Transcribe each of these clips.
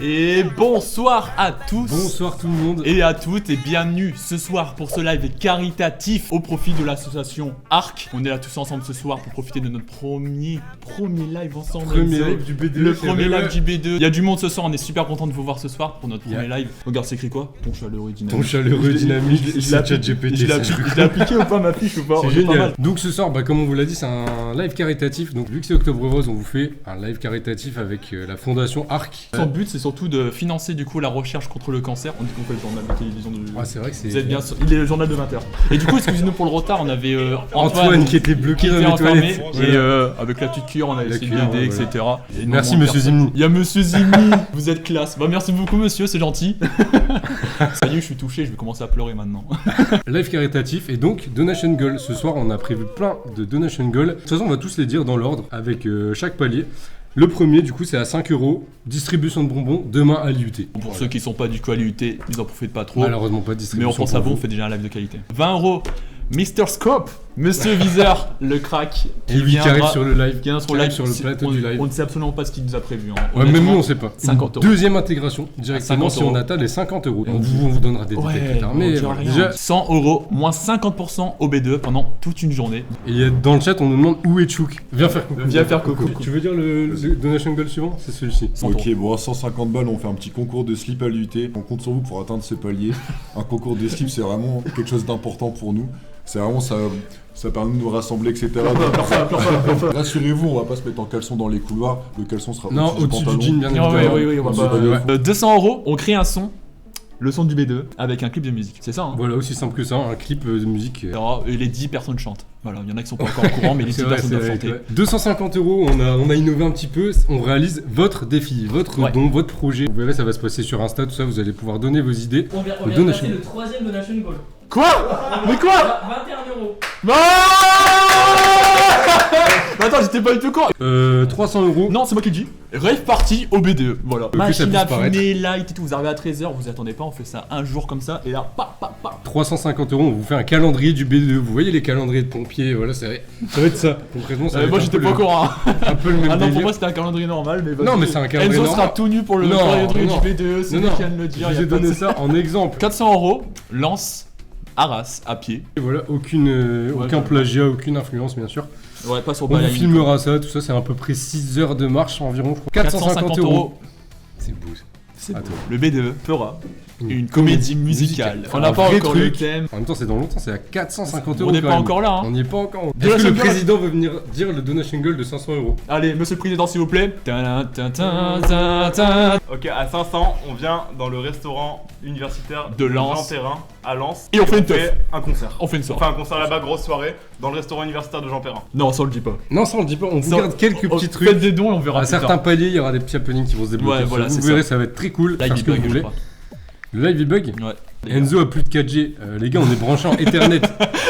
Et bonsoir à tous. Bonsoir tout le monde. Et à toutes et bienvenue ce soir pour ce live caritatif au profit de l'association ARC. On est là tous ensemble ce soir pour profiter de notre premier live ensemble. Premier live du B2. Le premier live du B2. Il y a du monde ce soir, on est super content de vous voir ce soir pour notre premier live. Regarde, c'est écrit quoi? Ton chaleureux dynamique. Ton chaleureux dynamique, c'est ChatGPT. Je l'ai appliqué ou pas ma fiche ou pas? C'est génial. Donc ce soir, comme on vous l'a dit, c'est un live caritatif. Donc vu que c'est Octobre Rose, on vous fait un live caritatif avec la fondation ARC. Son but c'est surtout de financer du coup la recherche contre le cancer. On dit qu'on fait le journal de télévision de... Ah c'est vrai que c'est... Vous êtes bien... Il est le journal de 20h. Et du coup, excusez-nous pour le retard, on avait Antoine qui était bloqué dans les toilettes. Et avec la petite cure, on a essayé de l'aider, etc. Et merci monsieur Zimni. Il y a monsieur Zimni, vous êtes classe. Bah merci beaucoup monsieur, c'est gentil. Ça y est, je suis touché, je vais commencer à pleurer maintenant. Live caritatif et donc donation goal. Ce soir, on a prévu plein de donation goal. De toute façon, on va tous les dire dans l'ordre avec chaque palier. Le premier, du coup, c'est à 5 €. Distribution de bonbons demain à l'IUT. Pour ceux qui sont pas du coup à l'IUT, ils en profitent pas trop. Malheureusement, pas de distribution. Mais on pense à vous, on fait déjà un live de qualité. 20 €. Mr Scope, Monsieur Viseur, le crack. Et lui qui arrive sur le live. Qui arrive sur le plateau du live. On ne sait absolument pas ce qu'il nous a prévu. Ouais, même nous, on sait pas. 50 €. Deuxième intégration, directement si on atteint les 50 €. On vous donnera des détails plus tard. Mais déjà, 100 €, moins 50% au B2 pendant toute une journée. Et dans le chat, on nous demande où est Chouk. Viens faire coucou. coucou. Tu veux dire le donation goal suivant? C'est celui-ci. Ok, bon, à 150 balles, on fait un petit concours de slip à l'IUT. On compte sur vous pour atteindre ce palier. Un concours de slip, c'est vraiment quelque chose d'important pour nous. C'est vraiment ça permet de nous rassembler, etc. Rassurez-vous, on va pas se mettre en caleçon dans les couloirs. Le caleçon sera au-dessus du jean, bien évidemment. Oui, on va pas. 200 €, on crée un son. Le son du B2 avec un clip de musique, c'est ça hein? Voilà, aussi simple que ça, un clip de musique. Et les 10 personnes chantent. Voilà, il y en a qui sont pas encore au courant, mais les 10 personnes doivent chanter. 250 €, on a innové un petit peu, on réalise votre défi, votre don, votre projet. Vous verrez, ça va se passer sur Insta, tout ça, vous allez pouvoir donner vos idées. On vient de passer le troisième donation goal. Quoi? Mais quoi? 21 €. Non. Attends, j'étais pas du tout con. 300 €. Non, c'est moi qui le dis. Rave party au B2. Voilà. Machine à paraître. fumer, light et tout. Vous arrivez à 13h, vous attendez pas, on fait ça un jour comme ça. Et là, 350 €, on vous fait un calendrier du B2. Vous voyez les calendriers de pompiers, voilà, ça va être ça. Concrètement, ça va moi être j'étais pas au courant. Un peu le même Ah non, délire. pour moi c'était un calendrier normal. Mais non, mais c'est un calendrier Enzo normal. sera tout nu pour le calendrier du B2. C'est lui qui vient de le dire. Je vous ai donné ça en exemple. 400 €, lance Arras à pied. Et voilà, aucun plagiat, aucune influence, bien sûr. Ouais, pas sur On vous filmera ça, tout ça, c'est à peu près 6 heures de marche environ. 450 €. C'est beau. C'est beau. Le B2 fera une comédie musicale. On n'a pas encore le thème. En même temps, c'est dans longtemps, c'est à 450 €. On n'est pas encore là. On n'y est pas encore. Est-ce que le président veut venir dire le donation goal de 500 €? Allez, monsieur le président, s'il vous plaît. Ok, à 500, on vient dans le restaurant universitaire de Lens. Jean Perrin à Lens. Et on fait une teuf. Un concert. On fait une soirée. Enfin, un concert là-bas, grosse soirée, dans le restaurant universitaire de Jean Perrin. Non, ça on le dit pas. Non, ça on le dit pas. On vous garde quelques petits trucs. Faites des dons et on verra. À certains paliers, il y aura des petits happenings qui vont se débloquer. Ouais, voilà, vous verrez, ça va être très cool. Live Parce que vous voulez. Le live il bug? Ouais. Enzo a plus de 4G. Les gars, on est branchés en Ethernet.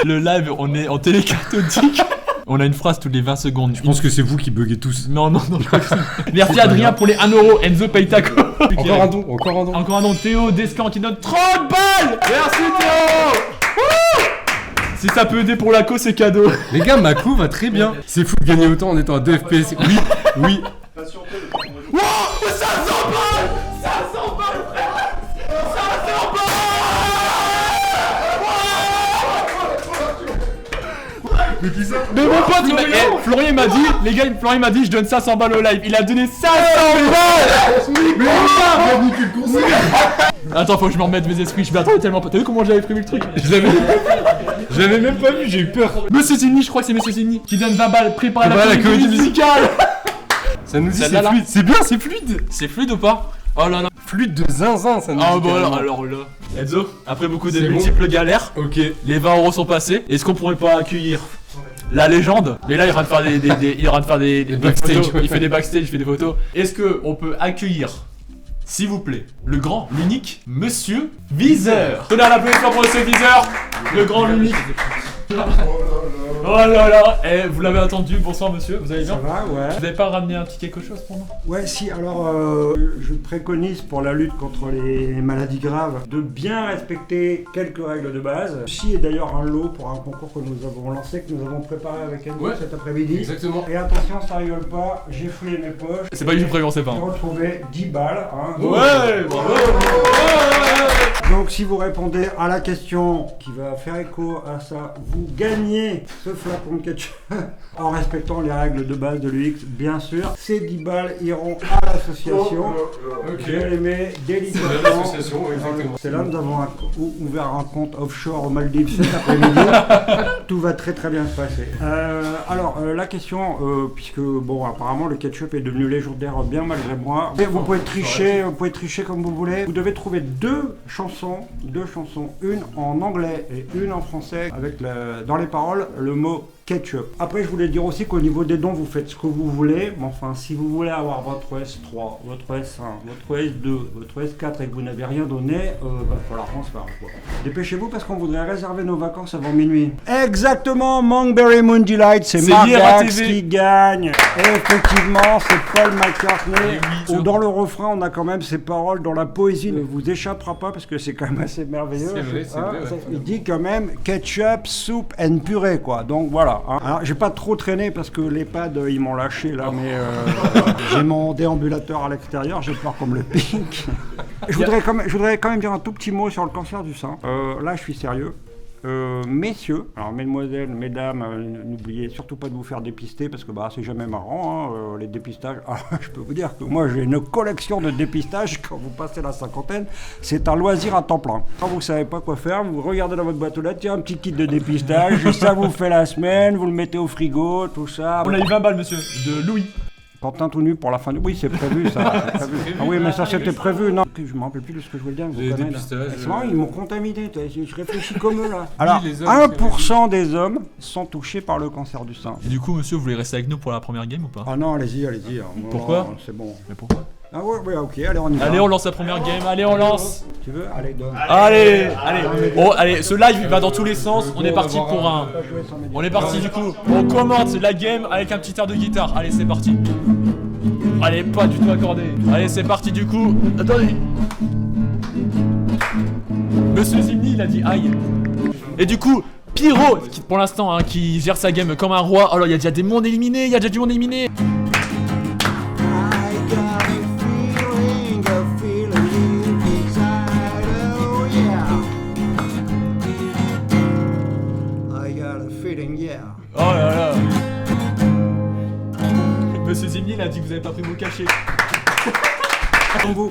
Le live, on est en télécathodique. On a une phrase toutes les 20 secondes. Je pense que c'est vous qui buguez tous. Non, je crois que c'est. Merci Adrien pour les 1 €. Enzo paye ta co. Encore un don. Encore un don. Théo Descamps qui donne 30 balles. Merci Théo. Si ça peut aider pour la co, c'est cadeau. Les gars, ma co va très bien. C'est fou de gagner autant en étant à 2 FPS. Oui. Wow, 500 balles. 500 balles, frère. 500 balles. Mais mon pote, Florian m'a dit, les gars, Florian m'a dit, je donne 500 balles au live. Il a donné 500 balles. Mais attends, faut que je me remette mes esprits. Je m'attendais tellement pas. T'as vu comment j'avais prévu le truc? Je l'avais même pas vu, j'ai eu peur. Monsieur Zini, je crois que c'est Monsieur Zini qui donne 20 balles. Préparez la comédie musicale. Ça nous dit c'est fluide. C'est bien, c'est fluide. C'est fluide ou pas? Oh là là. Fluide de zinzin, ça nous dit. Ah bah alors là. Enzo, après beaucoup de multiples galères, ok, les 20 € sont passés. Est-ce qu'on pourrait pas accueillir la légende? Mais là, il est en train de faire des backstage. Il fait des backstage, il fait des photos. Est-ce que on peut accueillir, s'il vous plaît, le grand, l'unique Monsieur Viseur? Donnez un applaudissement pour Monsieur Viseur, le grand, l'unique. Oh là là, vous l'avez entendu, bonsoir monsieur, vous allez Ça bien? va, ouais. Vous n'avez pas ramené un petit quelque chose pour moi? Ouais, si, alors je préconise pour la lutte contre les maladies graves de bien respecter quelques règles de base. Ceci est d'ailleurs un lot pour un concours que nous avons lancé, que nous avons préparé avec Andy cet après-midi. Exactement. Et attention, ça rigole pas, j'ai fouillé mes poches. C'est pas que je préviens, c'est pas. J'ai retrouvé 10 balles. Hein. Ouais, bravo. Donc si vous répondez à la question qui va faire écho à ça, vous gagnez ce flacon de ketchup en respectant les règles de base de l'UX, bien sûr. Ces 10 balles iront à l'association. Ok. Je les mets C'est délicatement. l'association, exactement. C'est là, nous avons ouvert un compte offshore aux Maldives cet après-midi. Tout va très très bien se passer. Alors, la question, puisque bon, apparemment le ketchup est devenu légendaire bien malgré moi. Et vous pouvez tricher comme vous voulez. Vous devez trouver deux chansons, une en anglais et une en français, avec dans les paroles le mot ketchup. Après, je voulais dire aussi qu'au niveau des dons, vous faites ce que vous voulez. Mais enfin, si vous voulez avoir votre S3, votre S1, votre S2, votre S4 et que vous n'avez rien donné, va falloir qu'on se fasse quoi. Dépêchez-vous parce qu'on voudrait réserver nos vacances avant minuit. Exactement, Monkberry Moon Delight, c'est Marc Dax qui gagne. Et effectivement, c'est Paul McCartney. Oui, Dans le refrain, on a quand même ces paroles dont la poésie ne vous échappera pas parce que c'est quand même assez merveilleux. C'est vrai, c'est vrai, ouais. Il dit quand même ketchup, soup and purée quoi. Donc voilà. Hein. Alors j'ai pas trop traîné parce que l'EHPAD ils m'ont lâché là, mais j'ai mon déambulateur à l'extérieur, j'ai peur qu'on me le pique. Je voudrais quand même dire un tout petit mot sur le cancer du sein. Là je suis sérieux. Messieurs, alors mesdemoiselles, mesdames, n'oubliez surtout pas de vous faire dépister parce que bah c'est jamais marrant hein, les dépistages. Ah, je peux vous dire que moi j'ai une collection de dépistages quand vous passez la cinquantaine, c'est un loisir à temps plein. Quand vous savez pas quoi faire, vous regardez dans votre boîte aux lettres, il y a un petit kit de dépistage, ça vous fait la semaine, vous le mettez au frigo, tout ça. On a eu 20 balles monsieur, de Louis. Pantin tout nu pour la fin du... Oui, c'est prévu ça. C'est prévu. Ah oui, mais ça c'était prévu. Non, je me rappelle plus de ce que je voulais dire. Les dépistages. C'est marrant, ils m'ont contaminé. Je réfléchis comme eux là. Alors, les hommes, 1% des hommes sont touchés par le cancer du sein. Et du coup monsieur, vous voulez rester avec nous pour la première game ou pas? Ah non, allez-y. Pourquoi? Non, c'est bon. Mais pourquoi? Ah ouais, ok, allez, on y va. Allez, on lance la première game, allez, on lance. Tu veux? Allez, donne. Allez. Oh, allez, ce live il va dans tous les sens, on est parti pour un... Pas jouer sans médias. On est parti du coup, on commente la game avec un petit air de guitare. Allez, c'est parti. Allez, pas du tout accordé. Allez, c'est parti du coup. Attendez. Monsieur Zimni, il a dit aïe. Et du coup, Pyro, qui, pour l'instant, hein, qui gère sa game comme un roi. Alors, il y a déjà des mondes éliminés, il y a déjà du monde éliminé. Oh là là. Monsieur Zimni, il a dit que vous avez pas pris vos cachets.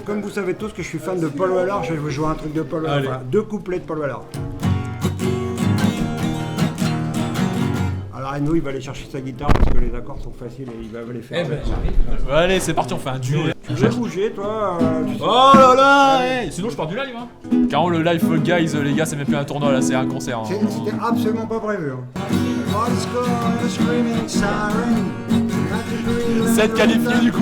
Comme vous savez tous que je suis fan de Paul Weller, je vais vous jouer un truc de Paul Weller. Voilà, 2 couplets de Paul Weller. Alors Eno, il va aller chercher sa guitare parce que les accords sont faciles et il va les faire. Allez, c'est parti, on fait un duo. Tu veux bouger, toi tu sais. Oh là là hey. Sinon, je pars du live. Hein. Car le live, guys, les gars, c'est même plus un tournoi là, c'est un concert. Hein. C'était absolument pas prévu. Hein. 7 qualifiés du coup.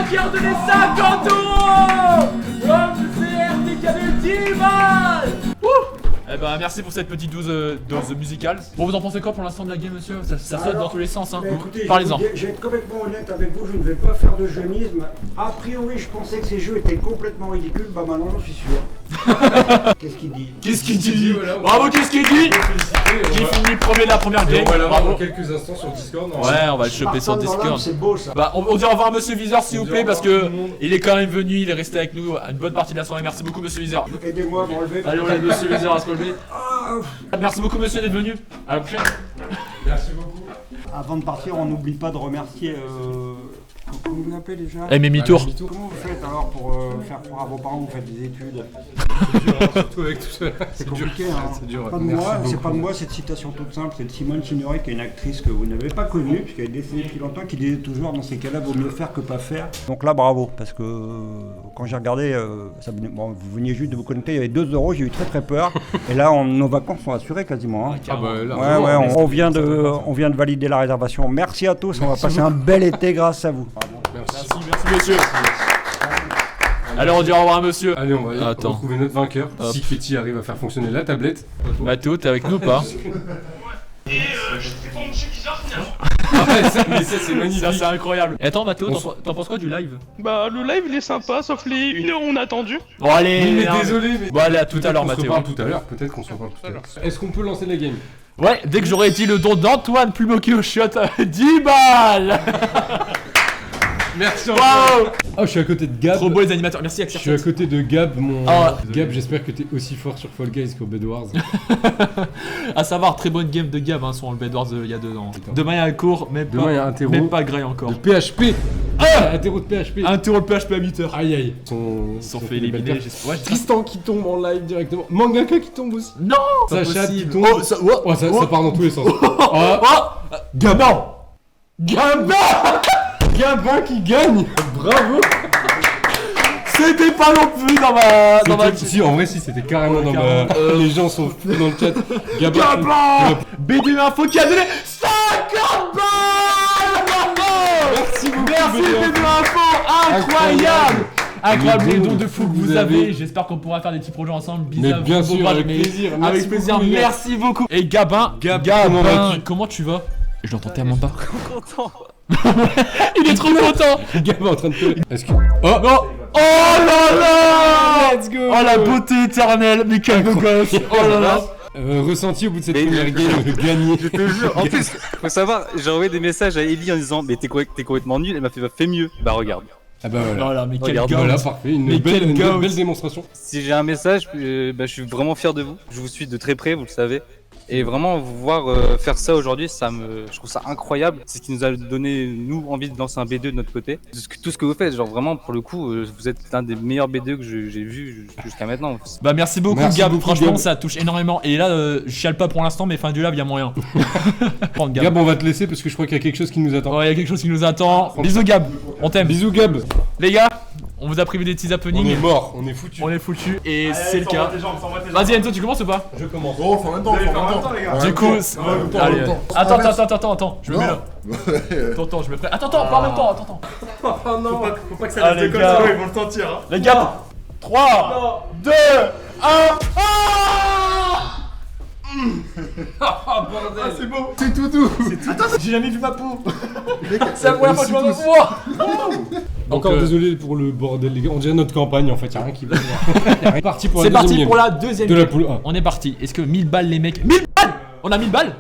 Qui a redonné 50 €. MCRT qui avait 10 balles. Eh ben merci pour cette petite dose musicale. Bon, vous en pensez quoi pour l'instant de la game, monsieur? Ça saute dans tous les sens, hein. Écoutez, Parlez-en. Je vais être complètement honnête avec vous, je ne vais pas faire de jeunisme. A priori, je pensais que ces jeux étaient complètement ridicules, bah maintenant j'en suis sûr. Qu'est-ce qu'il dit? Qu'est-ce qu'il dit? Bravo, qu'est-ce qu'il dit? Qui finit premier de la première game? On va l'avoir Bravo. dans quelques instants sur Discord. Ouais, on va le choper sur Discord. C'est beau ça. Bah, on dit au revoir à Monsieur Viseur s'il vous plaît parce que il est quand même venu, il est resté avec nous une bonne partie de la soirée. Merci beaucoup Monsieur Viseur. Aidez-moi à me relever. Allez, on aide Monsieur Viseur à se relever. Merci beaucoup Monsieur d'être venu. À la prochaine. Merci beaucoup. Avant de partir, on n'oublie pas de remercier Comment vous l'appelez déjà Eh, mais mi-tour. Comment vous faites alors pour faire croire à vos parents que vous faites des études? Surtout avec tout ça. C'est compliqué, hein. C'est dur. Pas de Merci moi, c'est beaucoup. pas de moi cette citation toute simple, c'est de Simone Signoret, qui est une actrice que vous n'avez pas connue, puisqu'elle est décédée depuis longtemps, qui disait toujours dans ces cas-là, vaut mieux faire que pas faire. Donc là, bravo, parce que quand j'ai regardé, bon, vous veniez juste de vous connecter, il y avait 2 €, j'ai eu très peur. Et là, nos vacances sont assurées quasiment. Hein. Ah bah là, Ouais, ouais, on vient de valider la réservation. Merci à tous, on va passer un bel été grâce à vous. Merci. Merci monsieur. Alors on dit au revoir à monsieur. Allez, on va aller Attends. retrouver notre vainqueur. Hop. Si Fetty arrive à faire fonctionner la tablette. Mathéo, t'es avec nous ou pas? Mais ça c'est magnifique. Ça c'est incroyable. Et attends Mathéo, t'en penses quoi du live? Bah le live il est sympa sauf les 1 heure où on a attendu. Bon allez, Mais non, désolé, mais. Bon allez, à tout à l'heure On se Mathéo. reparle tout à l'heure, peut-être qu'on se reparle tout à l'heure. Est-ce qu'on peut lancer la game? Ouais, dès que j'aurai dit le don d'Antoine Plumoki au shot, 10 balles. Merci Waouh. Oh, je suis à côté de Gab. Trop beau les animateurs, merci Je suis à côté de Gab, mon. Ah. Gab, j'espère que t'es aussi fort sur Fall Guys qu'au Bed Wars. À savoir, très bonne game de Gab hein, sur le Bed Wars il y a 2 ans. Putain. Demain il y a un cours, même Demain, pas, il y a un terreau. même pas grey encore. De PHP. Ah, interro de PHP. Un tour le PHP à 8h. Aïe aïe. Ils sont fait éliminer, j'espère. Ouais, Tristan qui tombe en live directement. Mangaka qui tombe aussi. non, pas Sacha qui possible. tombe. Oh, ça, oh, Oh, ça part dans tous les sens. Gabin. Gabin. Gabin qui gagne. Bravo. C'était pas non plus dans ma Si, en vrai, si, c'était carrément dans ma. Les gens sont fous dans le chat. Gabin. Gabin. BD Info qui a donné 50 balles. Merci beaucoup. Merci BD BD Info, incroyable. Incroyable Les les dons dons de fou que vous avez. avez. J'espère qu'on pourra faire des petits projets ensemble. Bisous Mais à vous, bien beau sûr, courage, avec mais- plaisir. Avec Merci plaisir, beaucoup, les gars. merci beaucoup. Et Gabin, comment tu vas? Je l'entends tellement pas. Content. Il est trop content. Gabin en train de pleurer. Est-ce que. Oh non. Oh là là. Let's go. Oh la beauté éternelle, mais quel beau gosse. Oh là là. Ressenti au bout de cette Mais- première game gagné. Je te jure. En plus, faut savoir, j'ai envoyé des messages à Ellie en disant mais t'es complètement nul. Elle m'a fait bah, fais mieux. Bah regarde. Ah bah voilà. Voilà, mais quel Regarde, gosse. Voilà, parfait. Une Mais belle, quel une gosse. belle démonstration. Si j'ai un message, bah, je suis vraiment fier de vous. Je vous suis de très près, vous le savez. Et vraiment, vous voir faire ça aujourd'hui, je trouve ça incroyable. C'est ce qui nous a donné, nous, envie de lancer un B2 de notre côté. Tout ce que vous faites, genre vraiment, pour le coup, vous êtes l'un des meilleurs B2 que j'ai vu jusqu'à maintenant. Bah merci beaucoup Merci Gab, beaucoup, franchement Gab. ça touche énormément. Et là je chiale pas pour l'instant mais fin du live y a moyen. Prendre Gab. Gab, on va te laisser parce que je crois qu'il y a quelque chose qui nous attend. Ouais y a quelque chose qui nous attend. Bisous Gab, on t'aime. Bisous Gab. Les gars, on vous a privé des petits On est happenings. mort, on est foutu. On est foutu et c'est le cas. Vas-y Enzo tu commences ou pas? Je commence. Oh, enfin, en même temps, Du coup, allez. Attends, je me mets là. là. Attends, je me prends. Attends, pas en même temps, attends. Oh non. Faut pas que ça Allez, reste comme gars. ça, ils vont le sentir. Hein. Les gars, 3, 2, 1. Ah bordel. C'est beau. C'est tout doux. J'ai jamais vu ma peau. C'est la première fois que je me vois. Encore Donc, désolé pour le bordel les gars, on dirait notre campagne en fait, y'a rien qui va. C'est parti pour la C'est parti deuxième pour game. la deuxième De la game. poule 1. On est parti. Est-ce que 1000 balles les mecs 1000 balles. On a 1000 balles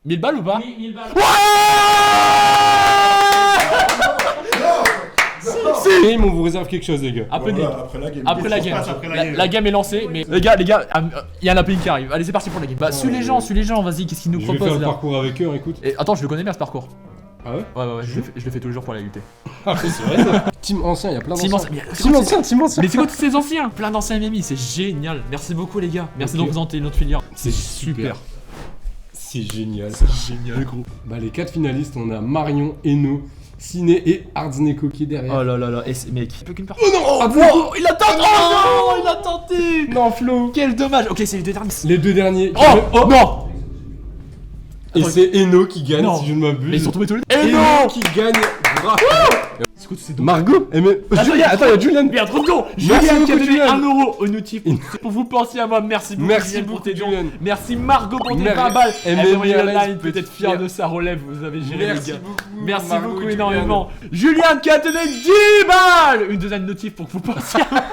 1000 balles ou pas? Oui, 1000 balles. Game, on vous réserve quelque chose les gars. Applaudis. Voilà, après la game. Après la Qu'est-ce qui se game. passe après la La, game la game est lancée, mais les gars, il y a un appel qui arrive. Allez, c'est parti pour la game. Bah, suis les gens, vas-y, qu'est-ce qu'ils nous Je vais faire proposent le là? parcours avec eux, écoute. Et attends, je le connais bien ce parcours. Ah ouais? Ouais, je le fais tous les jours pour la lutter. Ah c'est vrai ça. Team ancien, y'a plein Team d'anciens. ancien, mais Team ancien, team ancien. Mais c'est quoi tous ces anciens? Plein d'anciens MMI, c'est génial. Merci beaucoup les gars. Merci de Ok. représenter notre filière. C'est super. super. C'est génial. Génial, gros. Bah les 4 finalistes, on a Marion, Eno, Ciné et Ardsneko qui est derrière. Oh là là là, et mec, il peut qu'une personne. Oh non! Oh, il a tenté! Oh non! Il a tenté! Non Flo. Quel dommage! Ok, c'est les deux derniers. Les deux derniers. Oh non! Et c'est Eno qui gagne Non. si je ne m'abuse. Mais ils sont tombés tous les deux. Eno qui gagne. Bravo. C'est quoi tous ces dons? Margot. Eh mais Attends, Julien, attends, y'a Julian. Merde, trop con! Merci Julien qui a beaucoup, donné Julien. 1 euro au notif pour vous penser à moi. Merci beaucoup, Merci Julien, pour beaucoup, tes dons. Julien. Merci Margot pour tes Merci. 20 balles. Et Elle même est moyenne Alex online, peut peut-être être fière fier. de sa relève. Vous avez géré les Merci gars. beaucoup. Merci Margot beaucoup et énormément. Julien qui a donné 10 balles! Une deuxième notif pour que vous pensiez à moi.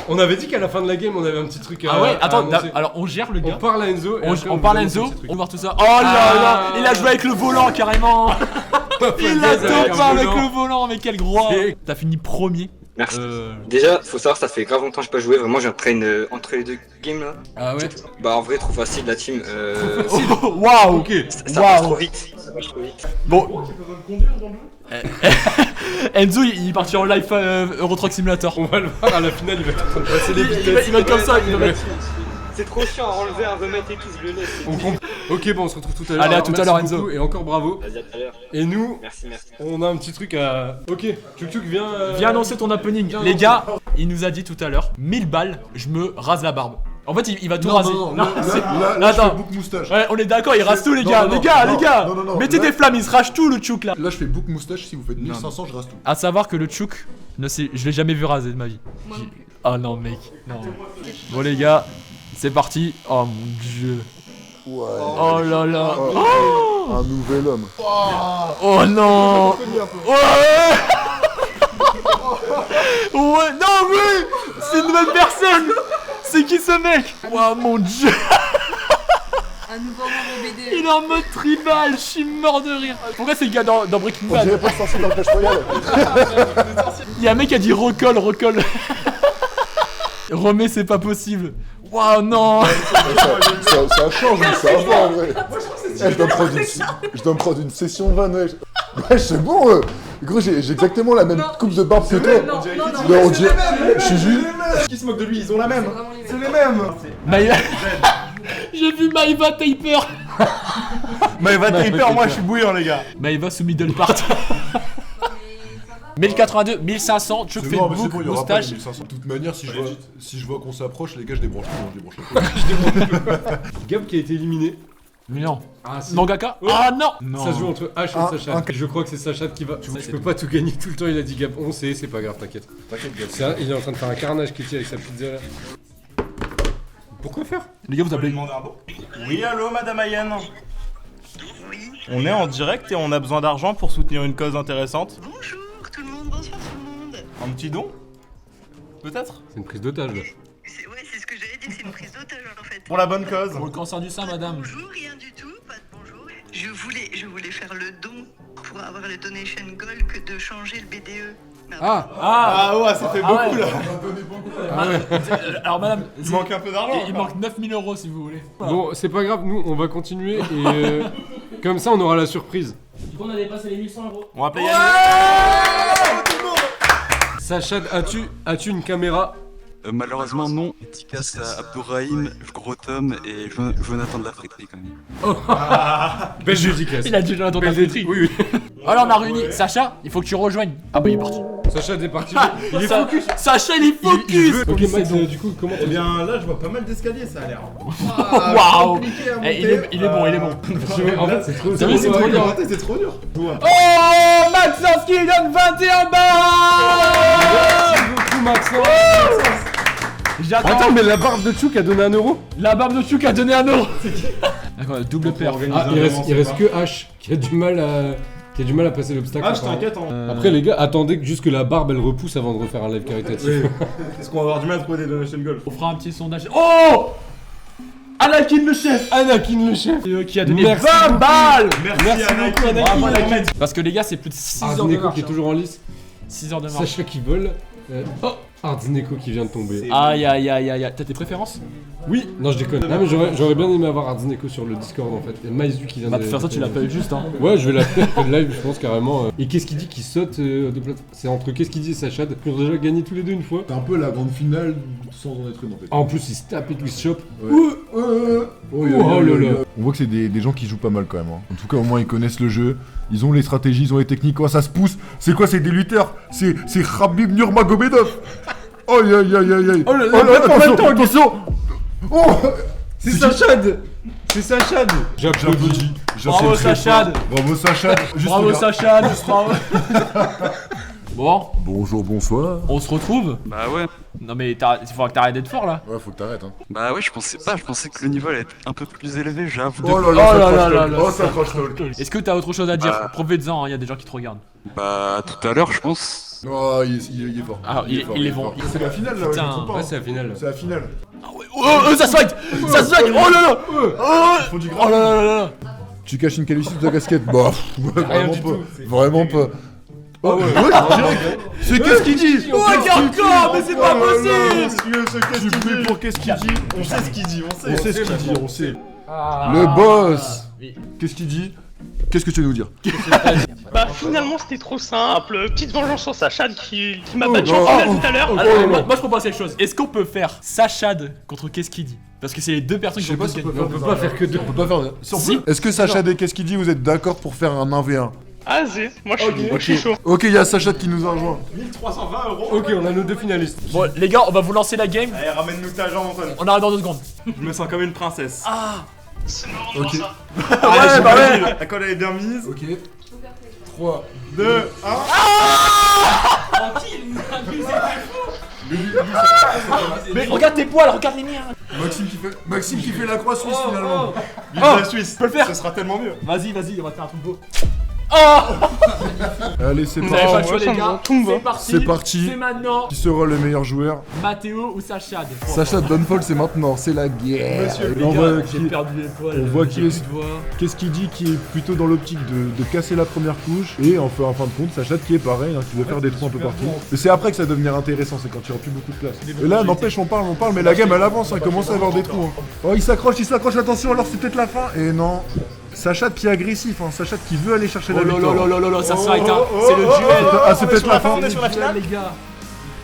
On avait dit qu'à la fin de la game, on avait un petit truc à. Ah ouais, à attends, annoncer. alors on gère le On gars. parle à Enzo. et après, On vous parle à annonce un Enzo, petit truc. on va voir tout ça. Oh là là, il a joué avec le volant carrément. Il a Avec un top avec volant. le volant, mais quel gros. C'est- T'as fini premier Merci. Déjà, faut savoir, ça fait grave longtemps que j'ai pas joué. Vraiment, j'entraîne entre les 2 games là. Ah ouais. Bah, en vrai, trop facile la team. Waouh, ok. Ça passe trop vite. Bon. Enzo, il est parti en live Euro Truck Simulator. On va le voir à la finale, il va être en train de passer les vitesses. Il va être comme ça, il va mettre. C'est trop chiant à enlever, à remettre et tout, je le laisse. Ok, bon, on se retrouve tout à l'heure. Allez, à Alors, tout à merci l'heure, Enzo. beaucoup Et encore bravo. Vas-y, à tout à l'heure. Et nous, Merci. on a un petit truc à. Ok, Tchouk viens. Viens annoncer ton happening. Les gars, il nous a dit tout à l'heure 1000 balles, je me rase la barbe. En fait, il va tout raser. Là, je attends. fais bouc moustache. Ouais, on est d'accord, il rase tout, les gars. Non, Les gars. non, Mettez là- des flammes, il se rage tout le Tchouk là. Là, je fais bouc moustache. Si vous faites 1500, je rase tout. À savoir que le Tchouk, je l'ai jamais vu raser de ma vie. Oh non, mec. Non. Bon, les gars, c'est parti. Oh mon dieu. Ouais. Oh là là. Un nouvel homme. Oh non. Ouais. Ouais, non, oui. C'est une nouvelle personne. C'est qui ce mec? Oh mon dieu. Un nouveau membre BDE. Il est en mode tribal, je suis mort de rire. Pourquoi c'est le gars dans Breaking On dirait Bad? pas de sorcier dans le Clash Royale. Il y a un mec qui a dit recolle. Remets, c'est pas possible. Waouh, non. Ça change, mais ça va en vrai. Je dois me prendre une session vanne, ouais. Ouais, c'est bon, Gros, j'ai exactement la même coupe de barbe que toi. Non, Mais on dirait. Je suis juste. Qui se moque de lui, ils ont la même. c'est les mêmes. Maïva. J'ai vu Maïva Taper. Maïva Taper, moi je suis bouillant, les gars. Maïva sous middle part. 1082, 1500, tu C'est fais bon, mais c'est bouc, bon, il y aura pas moustache. les 1500. De toute manière, si je vois qu'on s'approche, les gars, je débranche tout. Je débranche pas. Gab qui a été éliminé. Mais non. Ah, si. Mangaka. Ah non. Ça se joue entre H et Sacha. Je crois que c'est Sacha qui va. Je peux pas tout gagner tout le temps, il a dit Gab. On sait, c'est pas grave, t'inquiète. Gab. Il est en train de faire un carnage Kitty avec sa pizza là. Pourquoi faire? Les gars, vous appelez. Oui, allô, madame Ayane. On est en direct et on a besoin d'argent pour soutenir une cause intéressante. Bonjour tout le monde, bonsoir tout le monde. Un petit don? Peut-être? C'est une prise d'otage là. C'est ce que j'allais dire, c'est une prise d'otage en fait. Pour la bonne cause. Pour le cancer du sein, madame. Bonjour, rien du tout, pas de bonjour. Je voulais faire le don pour avoir le donation goal que de changer le BDE. Ah ouais, ça fait beaucoup là. Alors, madame, Il manque un peu d'argent. il manque 9000 € si vous voulez. Bon, c'est pas grave, nous on va continuer et comme ça on aura la surprise. Du coup, on a dépassé les 1100 €. On va payer Sacha, as-tu une caméra? Malheureusement non, dédicace à Abdourahim, Gros Tom et Jonathan de la Friterie quand même. Belle dédicace. Il a dit Jonathan de la Belle Friterie. Oui. Alors, on a réuni. Sacha, il faut que tu rejoignes. Ah bah, il est parti. Sacha t'es parti. Il est Sa- focus. Sacha, il est Il focus. veut. Ok Max, du coup comment Eh bien là, je vois pas mal d'escaliers, ça a l'air. Waouh. Compliqué à Eh, monter. il est bon, il est bon. En fait c'est trop T'as vu, c'est trop dur. C'est trop dur. Oh, Maxence qui donne 21 balles. Merci beaucoup Maxence. J'attends. Attends mais la barbe de Tchouk a donné 1 €. La barbe de Tchouk a donné 1 €. D'accord, double paire. Ah il reste que H qui a du mal à passer l'obstacle. Ah, je t'inquiète. Après les gars, attendez que juste que la barbe elle repousse avant de refaire un live caritatif. Est-ce qu'on va avoir du mal à trouver des donation goals? On fera un petit sondage. Oh, Anakin le chef. Anakin le chef. Qui a donné Merci 20 balles. Merci beaucoup, Anakin. Anakin. Bravo, Anakin. Parce que les gars, c'est plus de 6 heures de Ardineco marche. qui est toujours en lice. 6 heures de marche. Sacha qui vole. Oh, Ardineco qui vient de tomber. Aïe aïe aïe aïe aïe. T'as tes préférences? Oui, non je déconne. Non mais j'aurais bien aimé avoir Ardineco sur le Discord en fait. Et Maizu qui vient Bah, de. de toute façon, tu l'appelles juste, hein. Ouais, je vais l'appeler après le live, je pense carrément. Et qu'est-ce qu'il dit qu'il saute de plateforme? C'est entre qu'est-ce qu'il dit et Sacha. Ils ont déjà gagné tous les deux une fois. C'est un peu la grande finale sans en être une en fait. En plus, il se tape et tout, il se chope. Oh là là. On voit que c'est des gens qui jouent pas mal quand même. En tout cas, au moins ils connaissent le jeu. Ils ont les stratégies, ils ont les techniques. Quoi, ça se pousse. C'est quoi? C'est des lutteurs. C'est Khabib Nurmagomedov. Aïe aïe aïe aïe aïe. Oh là, attention. Oh. C'est Sachad. C'est Sachad. J'applaudis. Bravo Sachad. Bravo Sachad. Bravo Sachad. Bravo. Bon, Bonjour, bonsoir. on se retrouve. Bah ouais, Non mais il faudra que t'arrêtes d'être fort là. Ouais, faut que t'arrêtes. Hein. bah ouais, je pensais que le niveau allait être un peu plus élevé, j'avoue. Oh là Oh là, là là ça là crache là. talk. Oh, ça crache talk. Est-ce que t'as autre chose à dire? Bah. Profite-en, il y a des gens qui te regardent. Bah tout à l'heure, je pense. Oh, il est fort. Ah, il est bon. fort. C'est la finale là, Putain. je me trompe pas. Ouais, c'est la finale. C'est la finale. Oh, ça swag. Ça swag. Oh là là. Faut du Oh là là là là. Tu caches une calvitie sous ta casquette? Bah, ouais, vraiment du pas. tout. Vraiment pas. Oh ouais, direct. C'est qu'est-ce qu'il dit? Oh, encore, mais c'est pas possible. Monsieur, ce qu'est-ce qu'il dit? Pour qu'est-ce qu'il dit? On sait ce qu'il dit, on On sait. sait ce qu'il dit, on sait. Le boss. Qu'est-ce qu'il dit? Qu'est-ce que tu veux nous dire? Bah finalement c'était trop simple, petite vengeance sur Sachad qui m'a Oh, battu oh, en finale oh, tout à l'heure. oh, Alors, oh, moi, oh. moi, je propose quelque chose. Est-ce qu'on peut faire Sachad contre qu'est-ce qu'il dit? Parce que c'est les deux personnes qui ont plus gagné. On peut pas faire que deux. On peut pas faire. Si. Est-ce que Sachad et qu'est-ce qu'il dit? Vous êtes d'accord pour faire un 1v1? Vas-y, moi je suis chaud. Ok, il y a Sachad qui nous a rejoint. 1320 euros. Ok, on a nos deux finalistes. Bon, les gars, on va vous lancer la game. Allez, ramène-nous ta jambe, Antoine. On arrive dans 2 secondes. Je me sens comme une princesse. C'est marrant Ok. Ouais, bah ouais. La colle elle est bien mise. Ok. 3, 2, 1. Mais regarde tes poils, regarde les miens. Maxime qui fait la croix suisse finalement. Vive la Suisse. peux le faire. Ce sera tellement mieux. Vas-y, on va te faire un truc beau. Allez, c'est Vous n'avez pas parti. le choix, les gars. C'est parti. C'est parti. C'est maintenant. Qui sera le meilleur joueur? Mathéo ou Sachad? Sachad Downfall, c'est maintenant, c'est la guerre. Monsieur, Et les on gars, voit j'ai perdu les poils. on voit qui j'ai est- plus de voix. Qu'est-ce qu'il dit qui est plutôt dans l'optique de casser la première couche et en fin de compte Sachad qui est pareil, hein, qui veut faire des trous un peu partout. Mais c'est après que ça va devenir intéressant, c'est quand il n'y aura plus beaucoup de place. Et là n'empêche on parle, mais la game elle avance, hein, commence à avoir des trous. Hein. Oh il s'accroche, attention alors c'est peut-être la fin. Et non, Sachad qui est agressif, hein, Sachad qui veut aller chercher la Oh là victoire. là là là là, ça se fight, hein. C'est le duel. Ah c'est peut-être la fin. On est sur la finale. Les gars.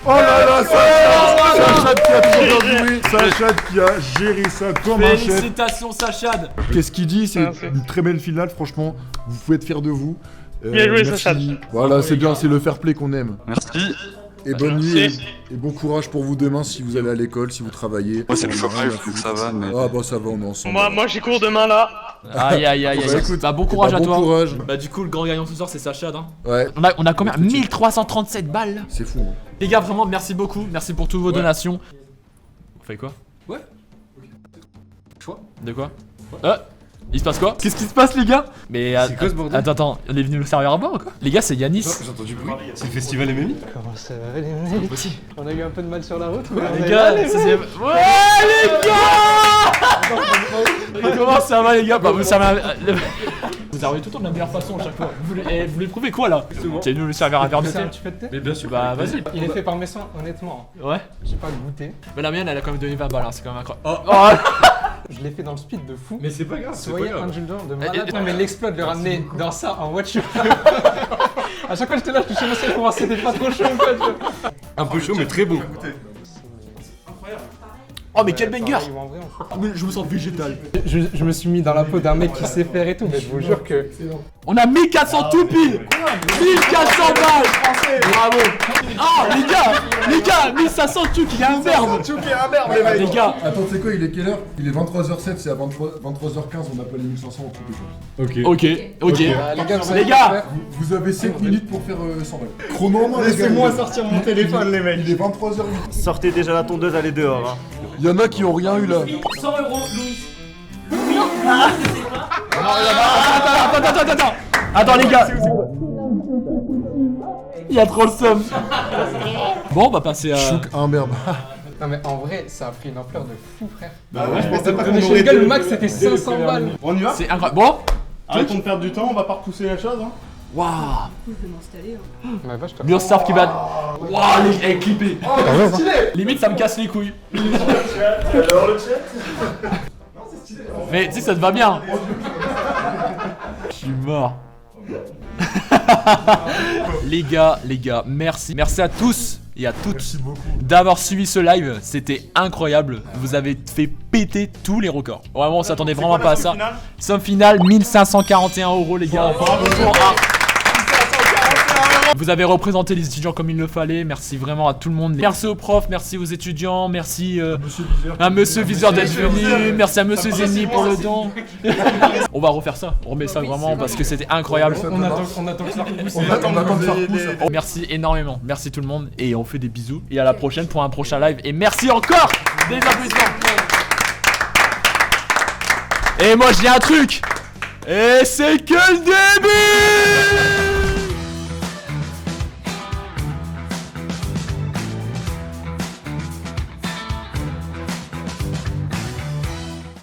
Oh là là, Sachad qui a trop bien joué, Sachad qui a géré ça comme un chef. Félicitations, Sachad. Qu'est-ce qu'il dit? C'est Merci. une très belle finale, franchement. Vous pouvez être fiers de vous. Bien joué, merci. Sachad. Voilà, c'est bien, c'est le fair play qu'on aime. Merci. Et bonne nuit Merci. et bon courage pour vous demain si vous allez à l'école, si vous travaillez. Moi, c'est le On a chômage, rien à donc foutre. ça va, mais. Ah bah ça va, on est ensemble. Moi j'ai cours demain là. Aïe aïe aïe Bah, aïe. écoute, Bah bon courage bah, à bon toi. courage. Bah du coup le grand gagnant ce soir c'est Sachad hein. Ouais, On a combien? 1337 balles là. c'est fou. Hein. Les gars vraiment merci beaucoup, merci pour toutes vos donations. On fait quoi? Ouais. Choix. De quoi? Il se passe quoi? Qu'est-ce qui se passe les gars? Mais C'est quoi ce bordel? attends, on est venu le servir à boire ou quoi? Les gars c'est Yanis. J'ai entendu bruit. C'est le festival MMI. Comment ça va les mecs? On a eu un peu de mal sur la route, mais on Les est gars, là, les ça, mecs. c'est... Ouais les gars. Comment ça va les gars? Bah ça va... Vous arrivez tout le temps de la meilleure façon à chaque fois. Vous voulez prouver quoi là? C'est nous le servir un verre de C'est thé. un petit peu de thé? Mais bien sûr, bah vas-y. Il est fait par mes soins, honnêtement. Ouais. J'ai pas goûté. Mais la mienne elle a quand même donné 20 balles, hein, c'est quand même incroyable. Je l'ai fait dans le speed de fou. Mais c'est pas grave, c'est pas Soyez grave. indulgents de Eh, malade. eh, Non mais l'exploit de le ramener dans ça en voiture. À chaque fois j'étais là, je touchais mon ciel pour voir si c'était pas trop chaud en fait. Un peu chaud, mais très bon. Oh mais quel banger! Pareil, ou en vrai, on- Je me sens végétal. Je me suis mis dans la peau d'un mec qui sait faire et tout, mais je vous jure que... On a 1400 tout pile! 1400 balles! Bravo! Ah les gars 1500 tout il y a un verbe! Tchouk et un verbe, les mecs. Les gars! Attends, c'est quoi, il est quelle heure? Il est 23h07, c'est à 23h15, on n'a pas les 1500 en truc de chose. Ok. Ok. Bah, les gars, vous savez Les quoi gars! faire. Vous avez 5 minutes pour faire 100 balles. Chrono en main, les gars. Laissez-moi sortir mon téléphone, les mecs. Il est 23h08. Sortez déjà la tondeuse, allez dehors. Hein. Il y en a qui ont rien eu là. 100 euros, Louis. Attends! Attends les gars! Il y a trop le somme! Bon, on va passer à. Chouk, un merde. Non mais en vrai, ça a pris une ampleur de fou frère. Bah ouais, je pensais pas qu'on Donation aurait Goal, deux- le max c'était 500 balles. On y va? C'est incroyable. Bon! Arrêtons de perdre du temps, on va pas repousser la chose. Hein. Waouh! Bah vache, toi. Murstaff qui bat. Waouh, elle est clippée! Limite, ça me casse les couilles. Alors le chat? Mais tu sais, ça te va bien. Je suis mort. Les gars, merci. Merci à tous et à toutes d'avoir suivi ce live. C'était incroyable. Vous avez fait péter tous les records. Vraiment, on s'attendait vraiment pas à ça. Somme finale, 1541 euros, les gars. Bravo pour Art. Vous avez représenté les étudiants comme il le fallait. Merci vraiment à tout le monde. Merci aux profs, merci aux étudiants, merci à Monsieur Viseur d'être venu. Merci à Monsieur Zeni pour le don. On va refaire ça. On remet ça vraiment parce que c'était incroyable. On attend que ça repousse. On attend que ça repousse. Merci énormément. Merci tout le monde. Et on fait des bisous. Et à la prochaine pour un prochain live. Et merci encore des applaudissements. Et moi je dis un truc. Et c'est que le début.